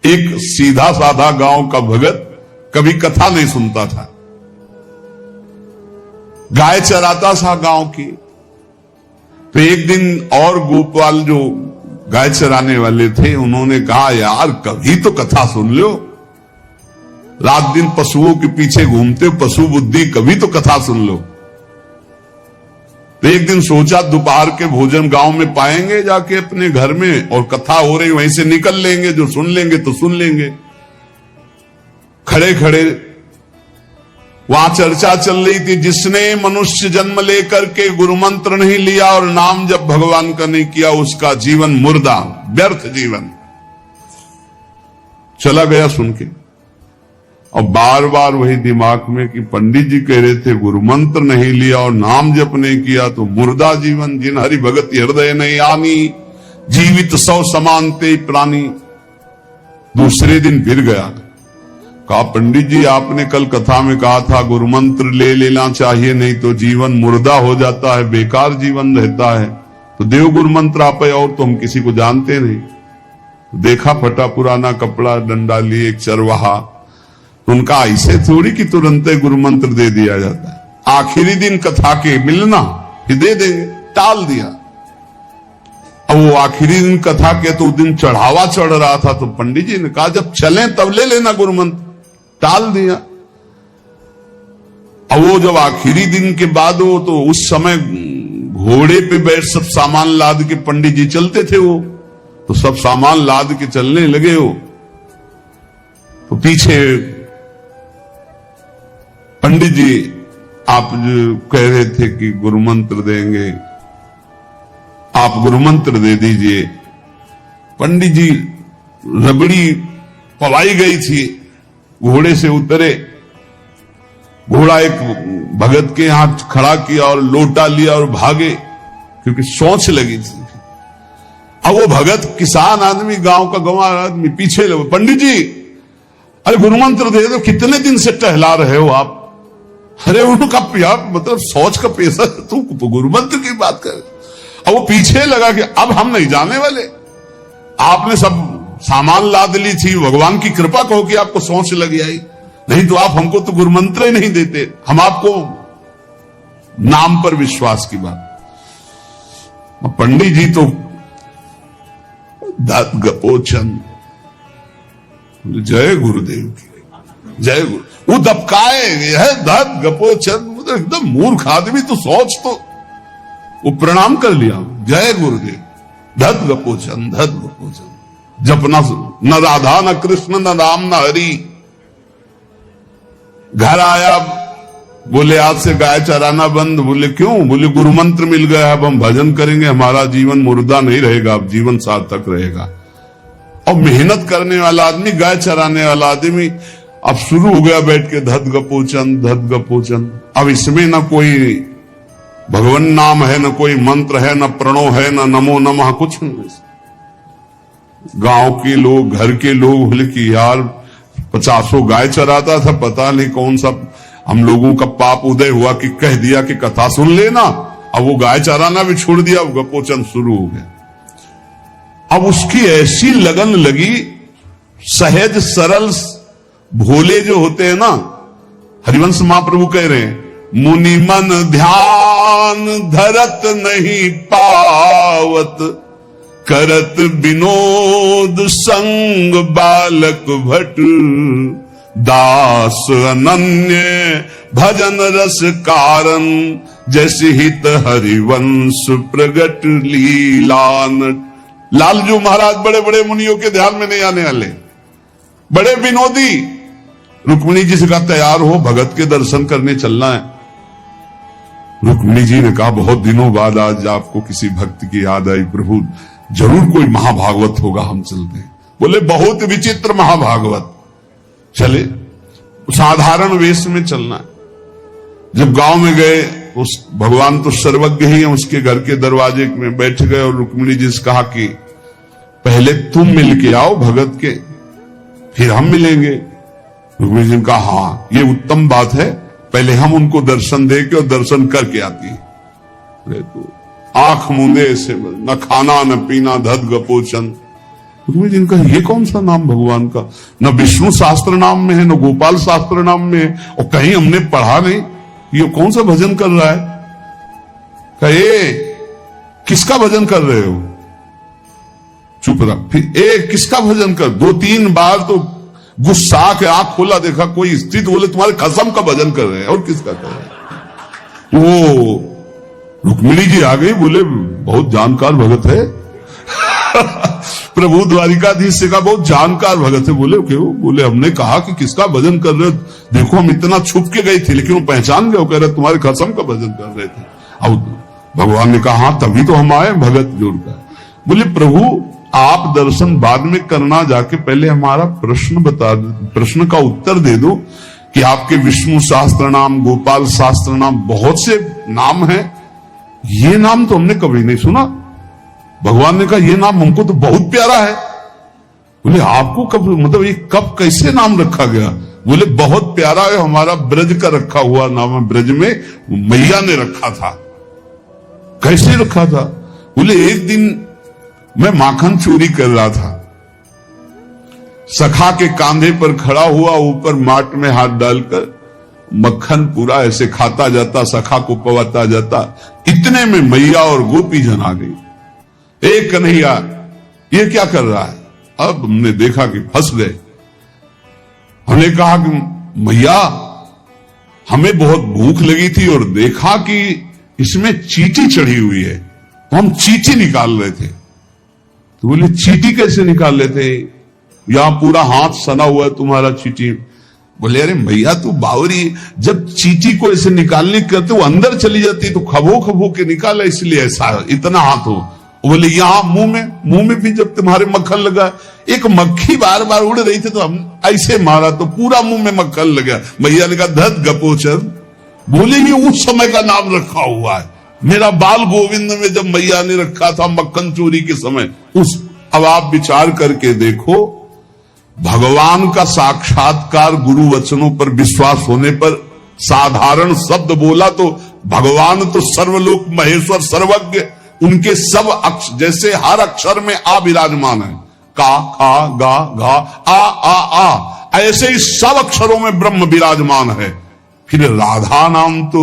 एक सीधा साधा गांव का भगत कभी कथा नहीं सुनता था, गाय चराता था गांव की। तो एक दिन और गोपाल जो गाय चराने वाले थे, उन्होंने कहा यार कभी तो कथा सुन लो, रात दिन पशुओं के पीछे घूमते हो, पशु बुद्धि, कभी तो कथा सुन लो। तो एक दिन सोचा दोपहर के भोजन गांव में पाएंगे जाके अपने घर में, और कथा हो रही वहीं से निकल लेंगे, जो सुन लेंगे तो सुन लेंगे। खड़े खड़े वहां चर्चा चल रही थी, जिसने मनुष्य जन्म लेकर के गुरु मंत्र नहीं लिया और नाम जब भगवान का नहीं किया, उसका जीवन मुर्दा, व्यर्थ जीवन। चला गया सुन के, और बार बार वही दिमाग में कि पंडित जी कह रहे थे गुरु मंत्र नहीं लिया और नाम जप नहीं किया तो मुर्दा जीवन। जिन हरि भगत हृदय नहीं आनी, जीवित सौ समानते प्राणी। दूसरे दिन फिर गया, कहा पंडित जी आपने कल कथा में कहा था गुरु मंत्र ले लेना चाहिए, नहीं तो जीवन मुर्दा हो जाता है, बेकार जीवन रहता है। तो देव गुरु मंत्र आप है, और तो हम किसी को जानते नहीं। देखा फटा पुराना कपड़ा, डंडा लिए एक चरवाहा। उनका ऐसे थोड़ी कि तुरंत गुरु मंत्र दे दिया जाता है, आखिरी दिन कथा के मिलना फिर दे देंगे, टाल दिया। अब वो आखिरी दिन कथा के तो उस दिन चढ़ावा चढ़ रहा था, तो पंडित जी ने कहा जब चलें तब ले लेना गुरु मंत्र, टाल दिया। अब वो जब आखिरी दिन के बाद हो, तो उस समय घोड़े पे बैठ सब सामान लाद के पंडित जी चलते थे, वो तो सब सामान लाद के चलने लगे हो। तो पीछे पंडित जी आप जो कह रहे थे कि गुरु मंत्र देंगे, आप गुरु मंत्र दे दीजिए। पंडित जी रबड़ी पवाई गई थी, घोड़े से उतरे, घोड़ा एक भगत के यहां खड़ा किया और लोटा लिया और भागे, क्योंकि सोच लगी थी। अब वो भगत किसान आदमी, गांव का गंवार आदमी पीछे लगे, पंडित जी अरे गुरु मंत्र दे दो, कितने दिन से टहला रहे हो आप। अरे उनका मतलब सोच का पेशा, तू तो गुरु मंत्र की बात कर। अब वो पीछे लगा कि अब हम नहीं जाने वाले, आपने सब सामान लाद ली थी, भगवान की कृपा कहो कि आपको सोच लग आई, नहीं तो आप हमको तो गुरु मंत्र ही नहीं देते, हम आपको नाम पर विश्वास की बात। पंडित जी तो दात गपोचन, जय गुरुदेव की जय गुरु। वो दबकाए है दात गपोचन, मतलब एकदम मूर्ख आदमी, तो सोच तो वो प्रणाम कर लिया, जय गुरुदेव, धत गपोचन धत गपोचन। जपना न राधा न कृष्ण न राम न हरि। घर आया, बोले आज से गाय चराना बंद। बोले क्यों? बोले गुरु मंत्र मिल गया, अब हम भजन करेंगे, हमारा जीवन मुर्दा नहीं रहेगा, अब जीवन सार्थक रहेगा। और मेहनत करने वाला आदमी, गाय चराने वाला आदमी अब शुरू हो गया बैठ के धत गपोचन धत गपोचन। अब इसमें न कोई भगवान नाम है, न कोई मंत्र है, न प्रणो है, न नमो नमः, कुछ नहीं। गांव के लोग, घर के लोग बोले कि यार 50 गाय चराता था, पता नहीं कौन सा हम लोगों का पाप उदय हुआ कि कह दिया कि कथा सुन लेना। अब वो गाय चराना भी छोड़ दिया, गपोचन शुरू हो गया। अब उसकी ऐसी लगन लगी, सहज सरल भोले जो होते हैं ना, हरिवंश महाप्रभु कह रहे हैं, मुनि मन ध्यान धरत नहीं पावत, करत विनोद संग बालक भट, दास अनन्य भजन रस कारण, जैसे हित हरिवंश प्रगट लीलान। लालजू महाराज बड़े बड़े मुनियों के ध्यान में नहीं आने वाले, बड़े विनोदी। रुक्मिणी जी से कहा तैयार हो, भगत के दर्शन करने चलना है। रुक्मिणी जी ने कहा बहुत दिनों बाद आज आपको किसी भक्त की याद आई, प्रभु जरूर कोई महाभागवत होगा, हम चलते हैं। बोले बहुत विचित्र महाभागवत। चले, साधारण वेश में चलना है। जब गांव में गए, उस भगवान तो सर्वज्ञ ही है, उसके घर के दरवाजे में बैठ गए और रुक्मिणी जी से कहा कि पहले तुम मिल के आओ भगत के, फिर हम मिलेंगे। रुक्मिणी जी ने कहा हाँ ये उत्तम बात है, पहले हम उनको दर्शन दे के और दर्शन करके आती है। तो आंख मूंदे से न खाना न पीना धत गपोचन, रुक्मिणी जी ने कहा ये कौन सा नाम भगवान का, न विष्णु शास्त्र नाम में है न गोपाल शास्त्र नाम में है, और कहीं हमने पढ़ा नहीं, ये कौन सा भजन कर रहा है। कहे किसका भजन कर रहे हो, चुप रहा। फिर किसका भजन कर, 2-3 बार तो गुस्सा के आंख खोला, देखा कोई स्थित, बोले तुम्हारे खसम का भजन कर रहे हैं, और किसका कर रहे हैं। वो रुक्मिणी जी आ गई, बोले बहुत जानकार भगत है प्रभु द्वारिकाधीश से कहा बहुत जानकार भगत है। बोले क्यों, बोले हमने कहा कि किसका भजन कर रहे हो, देखो हम इतना छुप के गई थी लेकिन वो पहचान गए, कह रहे तुम्हारे खसम का भजन कर रहे थे। अब भगवान ने कहा हाँ तभी तो हम आए भगत जोड़कर। बोले प्रभु आप दर्शन बाद में करना, जाके पहले हमारा प्रश्न बता दो, प्रश्न का उत्तर दे दो कि आपके विष्णु शास्त्र नाम, गोपाल शास्त्र नाम, बहुत से नाम हैं, ये नाम तो हमने कभी नहीं सुना। भगवान ने कहा ये नाम हमको तो बहुत प्यारा है। बोले आपको कब, मतलब ये कब कैसे नाम रखा गया। बोले बहुत प्यारा है, हमारा ब्रज का रखा हुआ नाम है, ब्रज में मैया ने रखा था। कैसे रखा था। बोले एक दिन मैं माखन चोरी कर रहा था, सखा के कांधे पर खड़ा हुआ, ऊपर माट में हाथ डालकर मक्खन पूरा ऐसे खाता जाता, सखा को पवाता जाता। इतने में मैया और गोपी जन आ गई। एक कन्हैया ये क्या कर रहा है। अब हमने देखा कि फंस गए। हमने कहा कि मैया हमें बहुत भूख लगी थी और देखा कि इसमें चींटी चढ़ी हुई है, तो हम चींटी निकाल रहे थे। तो बोले चींटी कैसे निकाल लेते, यहां पूरा हाथ सना हुआ है तुम्हारा चींटी। बोले अरे मैया तू बावरी, जब चींटी को ऐसे निकालने करते वो अंदर चली जाती तो खबो खबो के निकाला, इसलिए ऐसा इतना हाथ हो। बोले यहां मुंह में भी जब तुम्हारे मक्खन लगा, एक मक्खी बार बार उड़ रही थी तो हम ऐसे मारा तो पूरा मुंह में मक्खन लगा। मैया ने कहा धत गपोचर। बोले ये उस समय का नाम रखा हुआ है, मेरा बाल गोविंद में जब मैया ने रखा था मक्खन चोरी के समय उस। अब आप विचार करके देखो, भगवान का साक्षात्कार गुरु वचनों पर विश्वास होने पर साधारण शब्द बोला तो भगवान तो सर्वलोक महेश्वर सर्वज्ञ, उनके सब अक्षर, जैसे हर अक्षर में आ विराजमान है, का खा गा घा आ, ऐसे ही सब अक्षरों में ब्रह्म विराजमान है। फिर राधा नाम तो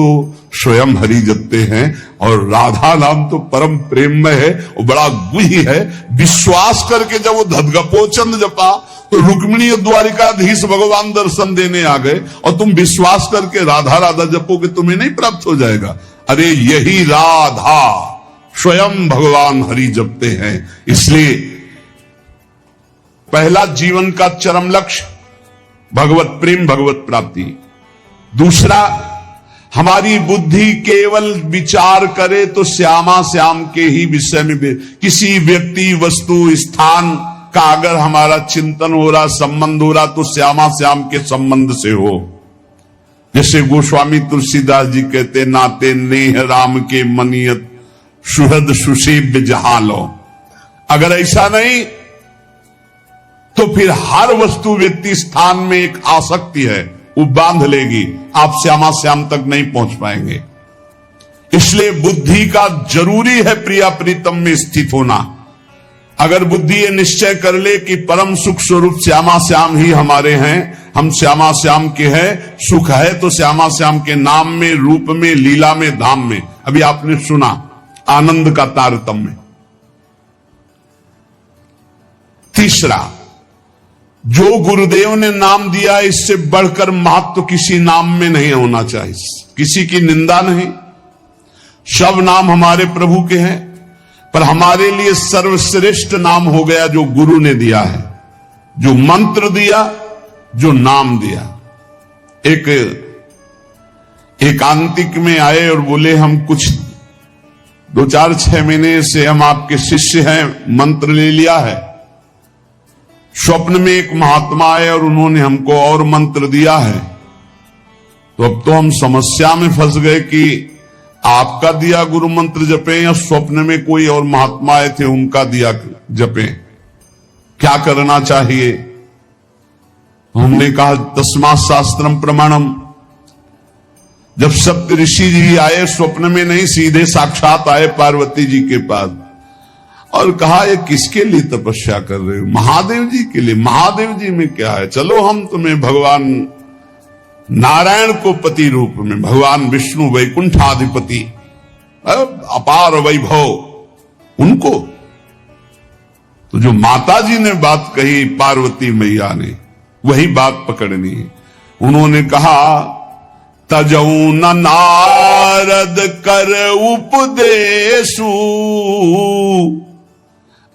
स्वयं हरि जपते हैं, और राधा नाम तो परम प्रेम में है और बड़ा गुही है। विश्वास करके जब वो धदगपोचंद जपा तो रुक्मिणी द्वारिकाधीश भगवान दर्शन देने आ गए, और तुम विश्वास करके राधा राधा जपोगे तुम्हें नहीं प्राप्त हो जाएगा। अरे यही राधा स्वयं भगवान हरि जपते हैं। इसलिए पहला जीवन का चरम लक्ष्य भगवत प्रेम, भगवत प्राप्ति। दूसरा, हमारी बुद्धि केवल विचार करे तो श्यामा श्याम के ही विषय में, किसी व्यक्ति वस्तु स्थान का अगर हमारा चिंतन हो रहा, संबंध हो रहा, तो श्यामा श्याम के संबंध से हो। जैसे गोस्वामी तुलसीदास जी कहते, नाते नेह राम के मनियत सुहृद सुशीब जहालो। अगर ऐसा नहीं तो फिर हर वस्तु व्यक्ति स्थान में एक आसक्ति है, वो बांध लेगी, आप श्यामा श्याम तक नहीं पहुंच पाएंगे। इसलिए बुद्धि का जरूरी है प्रिया प्रीतम में स्थित होना। अगर बुद्धि ये निश्चय कर ले कि परम सुख स्वरूप श्यामा श्याम ही हमारे हैं, हम श्यामा श्याम के हैं, सुख है तो श्यामा श्याम के नाम में, रूप में, लीला में, धाम में। अभी आपने सुना आनंद का तारतम्य। तीसरा, जो गुरुदेव ने नाम दिया इससे बढ़कर महत्व किसी नाम में नहीं होना चाहिए, किसी की निंदा नहीं। सब नाम हमारे प्रभु के हैं, पर हमारे लिए सर्वश्रेष्ठ नाम हो गया जो गुरु ने दिया है, जो मंत्र दिया, जो नाम दिया। एक एकांतिक में आए और बोले हम कुछ 2-4-6 महीने से हम आपके शिष्य हैं, मंत्र ले लिया है। स्वप्न में एक महात्मा आए और उन्होंने हमको और मंत्र दिया है। तो अब तो हम समस्या में फंस गए कि आपका दिया गुरु मंत्र जपें या स्वप्न में कोई और महात्मा आए थे उनका दिया जपें, क्या करना चाहिए। हमने कहा तस्मात् शास्त्रम प्रमाणम। जब सप्त ऋषि जी आए, स्वप्न में नहीं, सीधे साक्षात आए पार्वती जी के पास, और कहा ये किसके लिए तपस्या कर रहे हो? महादेव जी के लिए। महादेव जी में क्या है, चलो हम तुम्हें भगवान नारायण को पति रूप में, भगवान विष्णु वैकुंठाधिपति अपार वैभव उनको। तो जो माता जी ने बात कही पार्वती मैया ने, वही बात पकड़नी है। उन्होंने कहा तजऊ न नारद कर उपदेशु,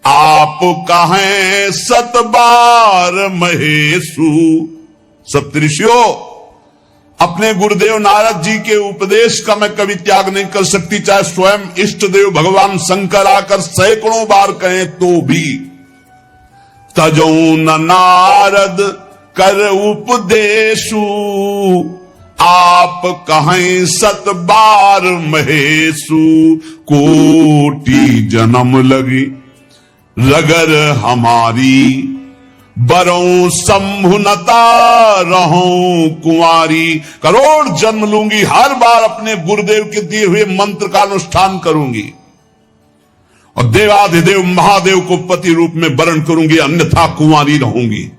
आप कहें सतबार महेशु। सप्तऋषियों, अपने गुरुदेव नारद जी के उपदेश का मैं कभी त्याग नहीं कर सकती, चाहे स्वयं इष्ट देव भगवान शंकर आकर सैकड़ों बार कहें तो भी। तजौ न नारद कर उपदेशु, आप कहें सत बार महेशु। कोटि जन्म लगी रगर हमारी, बरों संभुनता रहूं कुंवारी। करोड़ जन्म लूंगी, हर बार अपने गुरुदेव के दिए हुए मंत्र का अनुष्ठान करूंगी और देवाधिदेव महादेव को पति रूप में वरण करूंगी, अन्यथा कुंवारी रहूंगी।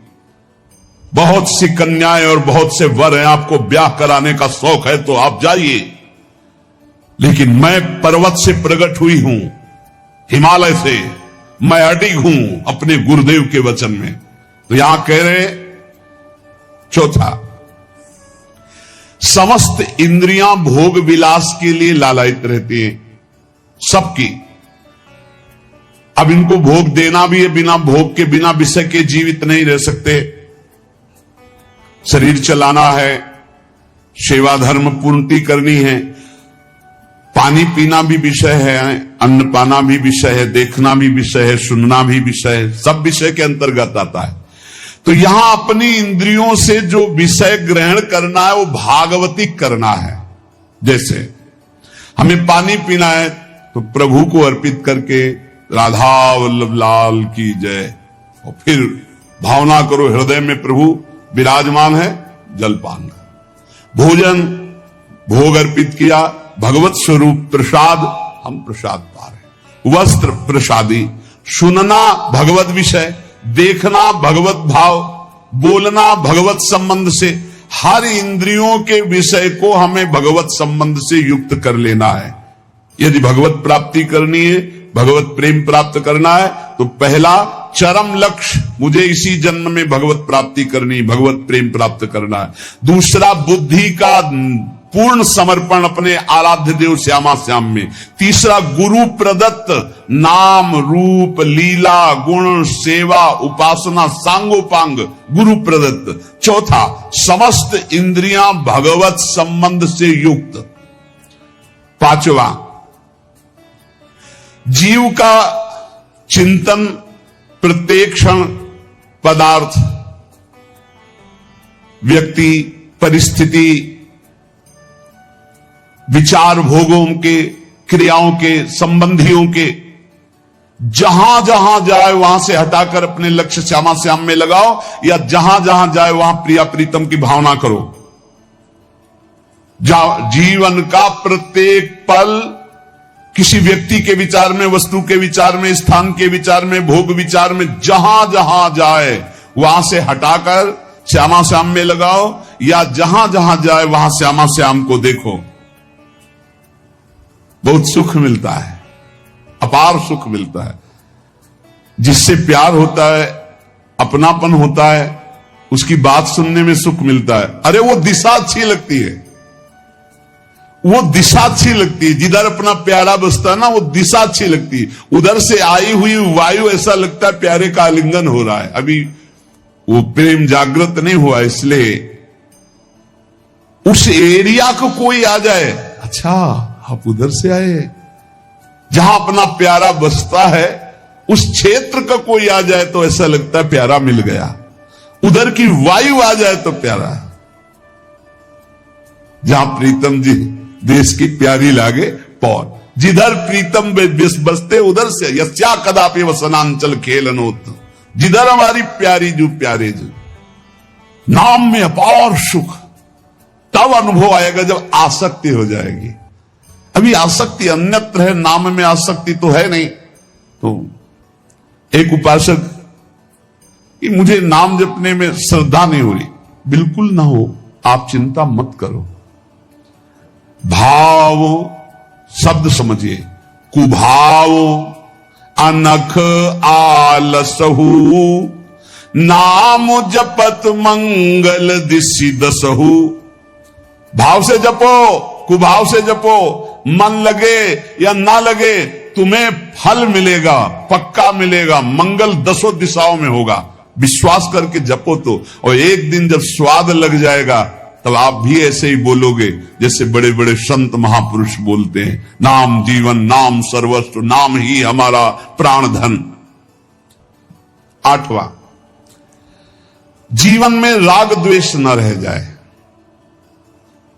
बहुत सी कन्याएं और बहुत से वर हैं, आपको ब्याह कराने का शौक है तो आप जाइए, लेकिन मैं पर्वत से प्रकट हुई हूं, हिमालय से मैं अडिग हूं अपने गुरुदेव के वचन में। तो यहां कह रहे चौथा, समस्त इंद्रियां भोग विलास के लिए लालायित रहती हैं, सबकी। अब इनको भोग देना भी है, बिना भोग के, बिना विषय के जीवित नहीं रह सकते। शरीर चलाना है, सेवा धर्म पूर्ति करनी है, पानी पीना भी विषय है, अन्न पाना भी विषय है, देखना भी विषय है, सुनना भी विषय है, सब विषय के अंतर्गत आता है। तो यहां अपनी इंद्रियों से जो विषय ग्रहण करना है वो भागवतिक करना है। जैसे हमें पानी पीना है तो प्रभु को अर्पित करके राधा वल्लभ लाल की जय, और फिर भावना करो हृदय में प्रभु विराजमान है, जलपान करो। भोजन भोग अर्पित किया, भगवत स्वरूप प्रसाद, हम प्रसाद पा रहे। वस्त्र प्रसादी, सुनना भगवत विषय, देखना भगवत भाव, बोलना भगवत संबंध से। हर इंद्रियों के विषय को हमें भगवत संबंध से युक्त कर लेना है। यदि भगवत प्राप्ति करनी है, भगवत प्रेम प्राप्त करना है, तो पहला चरम लक्ष्य मुझे इसी जन्म में भगवत प्राप्ति करनी, भगवत प्रेम प्राप्त करना है। दूसरा बुद्धि का पूर्ण समर्पण अपने आराध्य देव श्यामा श्याम में। तीसरा गुरु प्रदत्त नाम रूप लीला गुण सेवा उपासना सांगोपांग गुरु प्रदत्त। चौथा समस्त इंद्रियां भगवत संबंध से युक्त। पांचवा जीव का चिंतन प्रत्येक क्षण पदार्थ, व्यक्ति, परिस्थिति, विचार भोगों के, क्रियाओं के, संबंधियों के, जहां जहां जाए वहां से हटाकर अपने लक्ष्य श्यामा श्याम में लगाओ, या जहां जहां जाए वहां प्रिया प्रीतम की भावना करो। जीवन का प्रत्येक पल किसी व्यक्ति के विचार में, वस्तु के विचार में, स्थान के विचार में, भोग विचार में, जहां जहां जाए वहां से हटाकर श्यामा श्याम में लगाओ, या जहां जहां जाए वहां श्यामा श्याम को देखो। बहुत सुख मिलता है, अपार सुख मिलता है। जिससे प्यार होता है, अपनापन होता है, उसकी बात सुनने में सुख मिलता है। अरे वो दिशा अच्छी लगती है, वो दिशा अच्छी लगती है। जिधर अपना प्यारा बसता है ना, वो दिशा अच्छी लगती है। उधर से आई हुई वायु ऐसा लगता है प्यारे का आलिंगन हो रहा है, अभी वो प्रेम जागृत नहीं हुआ। इसलिए उस एरिया को कोई आ जाए, अच्छा आप उधर से आए, जहां अपना प्यारा बसता है उस क्षेत्र का कोई आ जाए तो ऐसा लगता है प्यारा मिल गया। उधर की वायु आ जाए तो प्यारा। जहां प्रीतम जी देश की प्यारी लागे पौर, जिधर प्रीतम बसते उधर से यस्या कदापि वसनांचल खेलनोत। जिधर हमारी प्यारी जो प्यारे जो, नाम में अपार सुख तब अनुभव आएगा जब आसक्ति हो जाएगी। अभी आसक्ति अन्यत्र है, नाम में आसक्ति तो है नहीं। तो एक उपासक कि मुझे नाम जपने में श्रद्धा नहीं हो रही, बिल्कुल ना हो, आप चिंता मत करो। भाव शब्द समझिए, कुभाव अनख आलसहु, नाम जपत मंगल दिशि दसहु। भाव से जपो, कुभाव से जपो, मन लगे या ना लगे तुम्हें फल मिलेगा, पक्का मिलेगा, मंगल दसों दिशाओं में होगा। विश्वास करके जपो तो, और एक दिन जब स्वाद लग जाएगा तब आप भी ऐसे ही बोलोगे जैसे बड़े बड़े संत महापुरुष बोलते हैं, नाम जीवन, नाम सर्वस्व, नाम ही हमारा प्राण धन। 8वां, जीवन में राग द्वेष न रह जाए।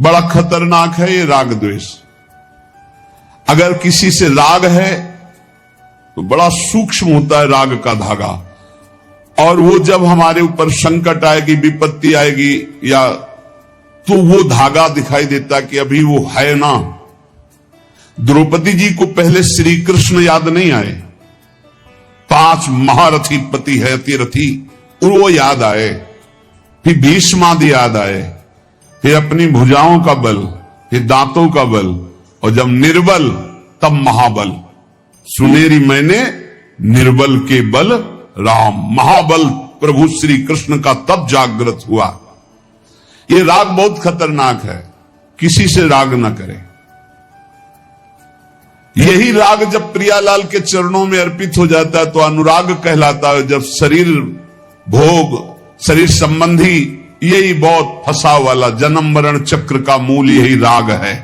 बड़ा खतरनाक है ये राग द्वेष। अगर किसी से राग है तो बड़ा सूक्ष्म होता है राग का धागा, और वो जब हमारे ऊपर संकट आएगी, विपत्ति आएगी, या तो वो धागा दिखाई देता कि अभी वो है ना। द्रौपदी जी को पहले श्री कृष्ण याद नहीं आए, 5 महारथी पति है अतिरथी, वो याद आए, फिर भीष्मादि याद आए, फिर अपनी भुजाओं का बल, फिर दांतों का बल, और जब निर्बल तब महाबल। सुनेरी मैंने निर्बल के बल राम, महाबल प्रभु श्री कृष्ण का तब जागृत हुआ। ये राग बहुत खतरनाक है, किसी से राग न करें। यही राग जब प्रियालाल के चरणों में अर्पित हो जाता है तो अनुराग कहलाता है। जब शरीर भोग, शरीर संबंधी, यही बहुत फंसा वाला जन्म मरण चक्र का मूल यही राग है,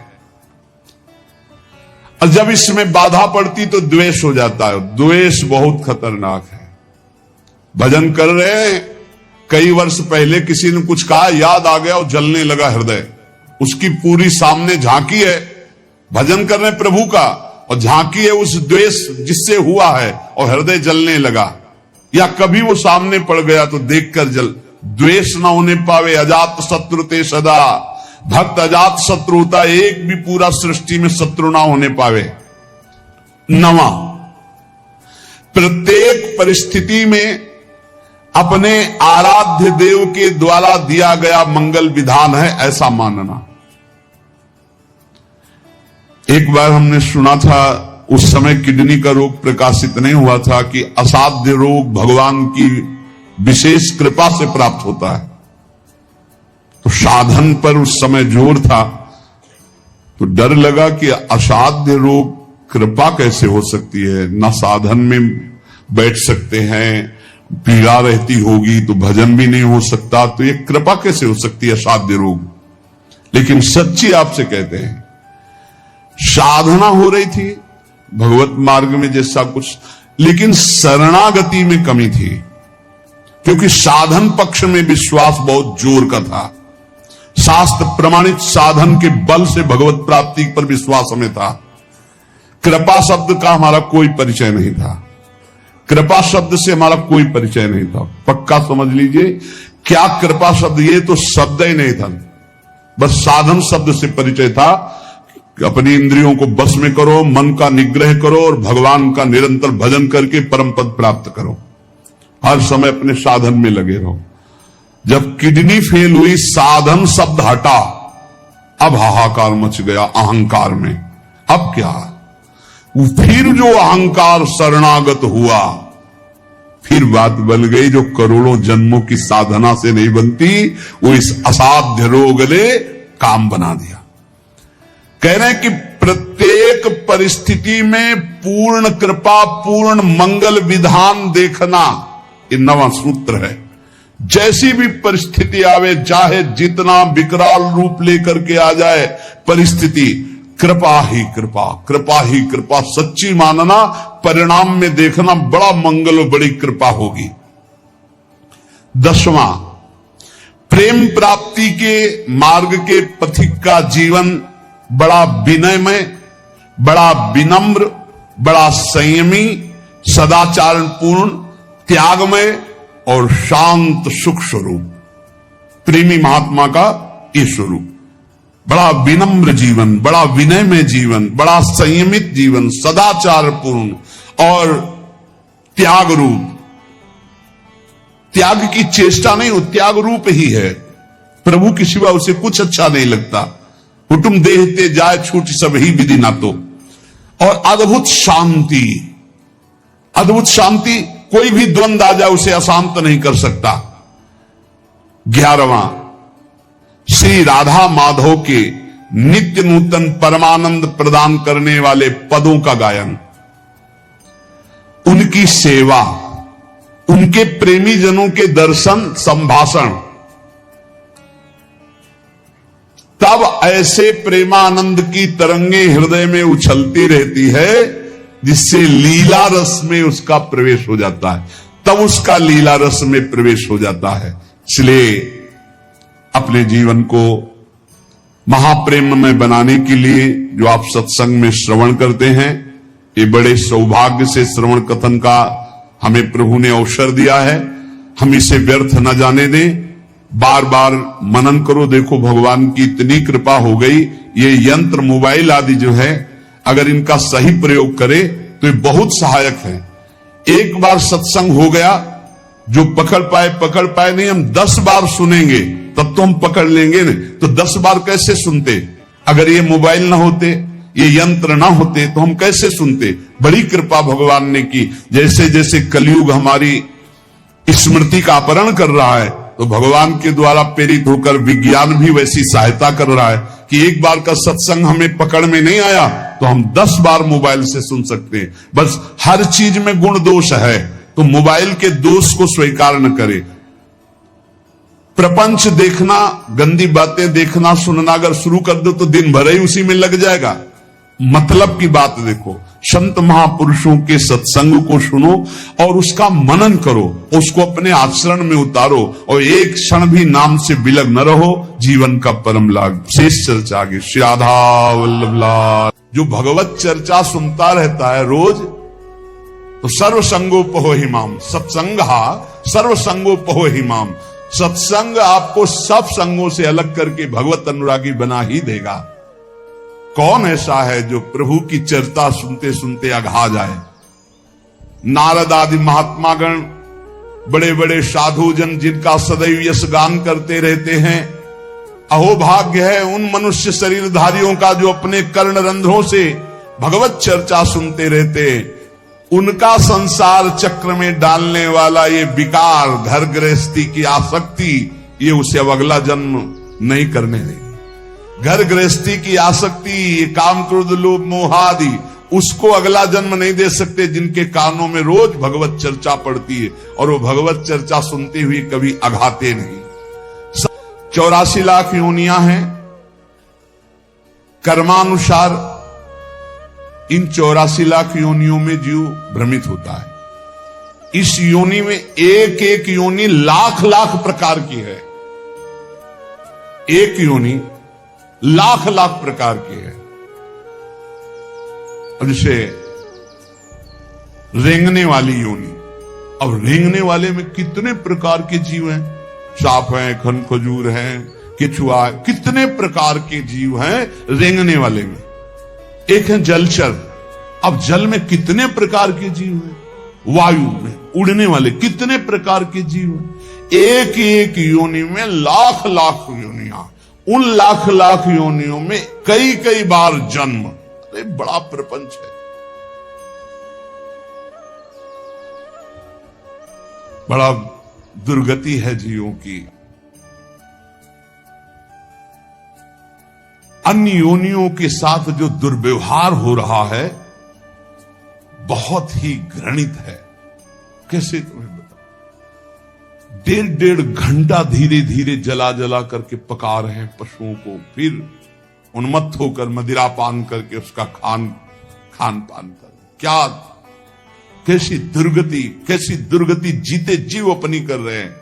और जब इसमें बाधा पड़ती तो द्वेष हो जाता है। द्वेष बहुत खतरनाक है। भजन कर रहे हैं, कई वर्ष पहले किसी ने कुछ कहा, याद आ गया और जलने लगा हृदय, उसकी पूरी सामने झांकी है, भजन कर रहे प्रभु का, और झांकी है उस द्वेष जिससे हुआ है, और हृदय जलने लगा। या कभी वो सामने पड़ गया तो देखकर जल, द्वेष ना होने पावे, अजात शत्रु ते सदा, भक्त अजात शत्रु होता, एक भी पूरा सृष्टि में शत्रु ना होने पावे। 9वां, प्रत्येक परिस्थिति में अपने आराध्य देव के द्वारा दिया गया मंगल विधान है ऐसा मानना। एक बार हमने सुना था, उस समय किडनी का रोग प्रकाशित नहीं हुआ था, कि असाध्य रोग भगवान की विशेष कृपा से प्राप्त होता है। तो साधन पर उस समय जोर था, तो डर लगा कि असाध्य रोग कृपा कैसे हो सकती है, ना साधन में बैठ सकते हैं, पीड़ा रहती होगी तो भजन भी नहीं हो सकता, तो ये कृपा कैसे हो सकती है असाध्य रोग। लेकिन सच्ची आपसे कहते हैं, साधना हो रही थी भगवत मार्ग में जैसा कुछ, लेकिन शरणागति में कमी थी, क्योंकि साधन पक्ष में विश्वास बहुत जोर का था। शास्त्र प्रमाणित साधन के बल से भगवत प्राप्ति पर विश्वास हमें था। कृपा शब्द का हमारा कोई परिचय नहीं था, कृपा शब्द से हमारा कोई परिचय नहीं था। पक्का समझ लीजिए, क्या कृपा शब्द, ये तो शब्द ही नहीं था, बस साधन शब्द से परिचय था। अपनी इंद्रियों को बस में करो, मन का निग्रह करो, और भगवान का निरंतर भजन करके परम पद प्राप्त करो। हर समय अपने साधन में लगे रहो। जब किडनी फेल हुई, साधन शब्द हटा, अब हाहाकार मच गया अहंकार में। अब क्या, फिर जो अहंकार शरणागत हुआ, फिर बात बन गई जो करोड़ों जन्मों की साधना से नहीं बनती, वो इस असाध्य रोग ने काम बना दिया। कह रहे हैं कि प्रत्येक परिस्थिति में पूर्ण कृपा, पूर्ण मंगल विधान देखना, ये 9वां सूत्र है। जैसी भी परिस्थिति आवे, चाहे जितना विकराल रूप लेकर के आ जाए परिस्थिति, कृपा ही कृपा, कृपा ही कृपा, सच्ची मानना, परिणाम में देखना बड़ा मंगल और बड़ी कृपा होगी। 10वां, प्रेम प्राप्ति के मार्ग के पथिक का जीवन बड़ा विनयमय, बड़ा विनम्र, बड़ा संयमी, सदाचारपूर्ण, त्यागमय और शांत सुख स्वरूप, प्रेमी महात्मा का ये स्वरूप। बड़ा विनम्र जीवन, बड़ा विनयमय जीवन, बड़ा संयमित जीवन, सदाचारपूर्ण और त्याग रूप, त्याग की चेष्टा नहीं, वो त्याग रूप ही है। प्रभु के सिवा उसे कुछ अच्छा नहीं लगता। कुटुंब देहते जाए छूट सब ही विधि ना तो। और अद्भुत शांति, अद्भुत शांति, कोई भी द्वंद आ जाए उसे अशांत नहीं कर सकता। 11वां, श्री राधा माधव के नित्य नूतन परमानंद प्रदान करने वाले पदों का गायन, उनकी सेवा, उनके प्रेमी जनों के दर्शन संभाषण, तब ऐसे प्रेमानंद की तरंगे हृदय में उछलती रहती है जिससे लीला रस में उसका प्रवेश हो जाता है, तब उसका लीला रस में प्रवेश हो जाता है। इसलिए अपने जीवन को महाप्रेम में बनाने के लिए जो आप सत्संग में श्रवण करते हैं, ये बड़े सौभाग्य से श्रवण कथन का हमें प्रभु ने अवसर दिया है। हम इसे व्यर्थ न जाने दें, बार बार मनन करो। देखो भगवान की इतनी कृपा हो गई, ये यंत्र मोबाइल आदि जो है, अगर इनका सही प्रयोग करे तो ये बहुत सहायक है। एक बार सत्संग हो गया, जो पकड़ पाए नहीं, हम 10 बार सुनेंगे तब तो हम पकड़ लेंगे नहीं, तो 10 बार कैसे सुनते? अगर ये मोबाइल ना होते, ये यंत्र ना होते तो हम कैसे सुनते? बड़ी कृपा भगवान ने की। जैसे जैसे कलयुग हमारी स्मृति का अपहरण कर रहा है, तो भगवान के द्वारा प्रेरित होकर विज्ञान भी वैसी सहायता कर रहा है कि एक बार का सत्संग हमें पकड़ में नहीं आया तो हम 10 बार मोबाइल से सुन सकते हैं। बस हर चीज में गुण दोष है, तो मोबाइल के दोष को स्वीकार न करे। प्रपंच देखना, गंदी बातें देखना सुनना अगर शुरू कर दो तो दिन भर ही उसी में लग जाएगा। मतलब की बात देखो, संत महापुरुषों के सत्संग को सुनो और उसका मनन करो, उसको अपने आचरण में उतारो, और एक क्षण भी नाम से विलग न रहो, जीवन का परम लाभ। शेष चर्चा आगे। श्री राधा वल्लभ लाल। जो भगवत चर्चा सुनता रहता है रोज, तो सर्वसंगोपहो हिमाम, सत्संगा सर्वसंगोपहो हिमाम। सत्संग आपको सब संगों से अलग करके भगवत अनुरागी बना ही देगा। कौन ऐसा है जो प्रभु की चर्चा सुनते सुनते अघा जाए? नारद आदि महात्मागण, बड़े बड़े साधु जन जिनका सदैव यश गान करते रहते हैं, अहोभाग्य है उन मनुष्य शरीरधारियों का जो अपने कर्ण रंध्रों से भगवत चर्चा सुनते रहते हैं। उनका संसार चक्र में डालने वाला ये विकार, घर गृहस्थी की आसक्ति, ये उसे अब अगला जन्म नहीं करने देगी। घर गृहस्थी की आसक्ति, ये काम क्रोध लोभ मोह आदि, उसको अगला जन्म नहीं दे सकते जिनके कानों में रोज भगवत चर्चा पड़ती है और वो भगवत चर्चा सुनते हुए कभी अघाते नहीं। 84 लाख योनियां हैं कर्मानुसार। इन 84 लाख योनियों में जीव भ्रमित होता है। इस योनि में एक एक योनि लाख लाख प्रकार की है। एक योनि लाख लाख प्रकार की है। अब जैसे रेंगने वाली योनि, अब रेंगने वाले में कितने प्रकार के जीव हैं? सांप हैं, खन खजूर हैं, केचुआ, कितने प्रकार के जीव हैं रेंगने वाले में। एक है जलचर, अब जल में कितने प्रकार के जीव हैं। वायु में उड़ने वाले कितने प्रकार के जीव हैं। एक एक योनि में लाख लाख योनियां, उन लाख लाख योनियों में कई कई बार जन्म। अरे बड़ा प्रपंच है, बड़ा दुर्गति है जीवों की। अन्य योनियों के साथ जो दुर्व्यवहार हो रहा है बहुत ही घृणित है। कैसे तुम्हें बता? 1.5 घंटा धीरे धीरे जला जला करके पका रहे हैं पशुओं को, फिर उन्मत्त होकर मदिरा पान करके उसका खान पान कर। क्या कैसी दुर्गति जीते जीव अपनी कर रहे हैं।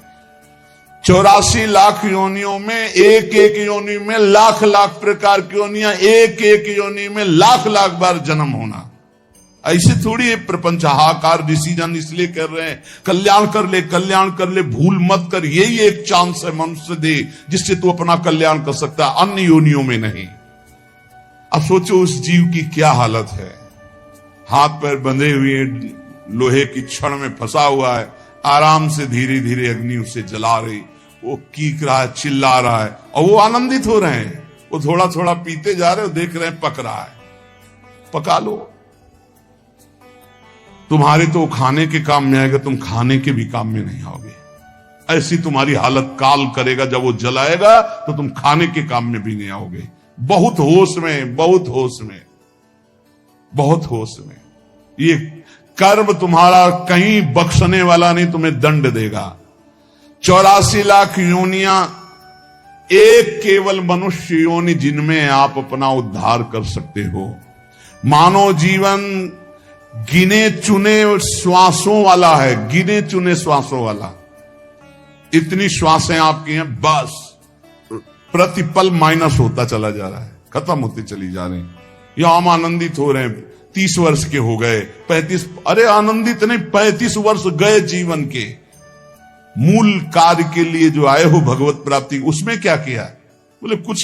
84 लाख योनियों में एक एक योनि में लाख लाख प्रकार की योनियां, एक एक योनि में लाख लाख बार जन्म होना। ऐसे थोड़ी प्रपंच हाहाकार डिसीजन इसलिए कर रहे हैं कल्याण कर ले, भूल मत कर। यही एक चांस है मनुष्य दे जिससे तू अपना कल्याण कर सकता है, अन्य योनियों में नहीं। अब सोचो उस जीव की क्या हालत है। हाथ पैर बंधे हुए लोहे की छड़ में फंसा हुआ है, आराम से धीरे धीरे अग्नि उसे जला रही, वो कीक रहा है, चिल्ला रहा है, और वो आनंदित हो रहे हैं। वो थोड़ा थोड़ा पीते जा रहे हो, देख रहे हैं पक रहा है, पका लो। तुम्हारे तो खाने के काम में आएगा, तुम खाने के भी काम में नहीं आओगे। ऐसी तुम्हारी हालत काल करेगा, जब वो जलाएगा तो तुम खाने के काम में भी नहीं आओगे। बहुत होश में, बहुत होश में, बहुत होश में। ये कर्म तुम्हारा कहीं बख्शने वाला नहीं, तुम्हें दंड देगा। 84 लाख योनियां, एक केवल मनुष्य योनि जिनमें आप अपना उद्धार कर सकते हो। मानव जीवन गिने चुने श्वासों वाला है, गिने चुने श्वासों वाला। इतनी श्वासें आपकी हैं, बस प्रतिपल माइनस होता चला जा रहा है, खत्म होती चली जा रही। या हम आनंदित हो रहे हैं, 30 वर्ष के हो गए, 35, अरे आनंदित नहीं, 35 वर्ष गए जीवन के। मूल कार्य के लिए जो आए हो भगवत प्राप्ति, उसमें क्या किया? बोले कुछ